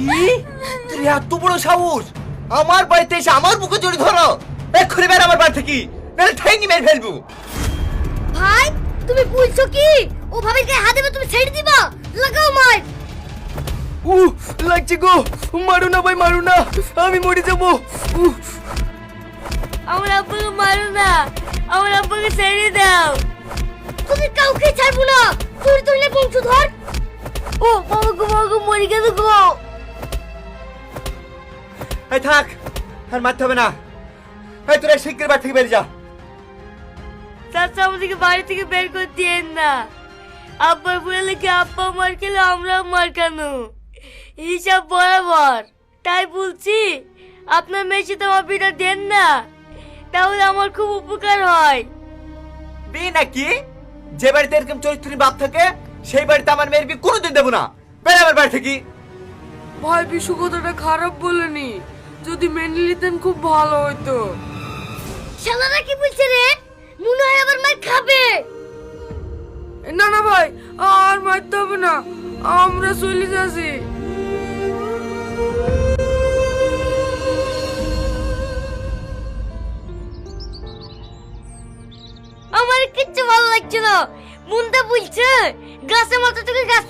কি তোর এত বড় সাহস আমার বাড়িতে এসে আমার বুকে জড়ি ধরো এক্ষুনি বের আমার বাড়ি থেকে নাহলে ঠ্যাঙ্গি মেরে ফেলবো ভাই তুমি বলছো কি ও ভাবির গায়ে হাত দেবে তুমি ছেড়ে দিবা লাগাও মার লাগছে গো, মারো না ভাই, মারো না, আমি মরে যাবো। আমার আব্বাকে মারো না, আমার আব্বাকে ছেড়ে দাও। তুমি কাউকে ছাড়বো না, তুই বংশধর। ও বাবা মরে গেল গো। এই থাক আর মারতে হবে না, এই তোরা শিগগির বাড়ি থেকে বেরিয়ে যা। চাচা আমাদেরকে বাড়ি থেকে বের করে দিয়েন না, আব্বার বলে লেগে আব্বা মার খেলে আমরাও মার কেন, হিসাব বরাবর। তাই বলছি আপনার মেয়ের সাথে আমার বিটা দেন না, তাহলে আমার খুব উপকার হয়। বিয়ে নাকি? যে বাড়িতে এরকম চরিত্রহীন বাপ থাকে সেই বাড়িতে আমার মেয়ের বিয়ে কোনোদিন দেবো না, বের আমার বাড়ি থেকে। ভাই বিশু কথাটা খারাপ বলেনি, যদি মেনে নিতেন খুব ভালো হতো। শালারা কি বলছে রে? মনে হয় আবার মার খাবে। না না ভাই, আর মারতে হবে না, আমরা চলে যাচ্ছি। আমার কিচ্ছু ভালো লাগছে না, মনটা বলছে গাছের মাথা থেকে গাছ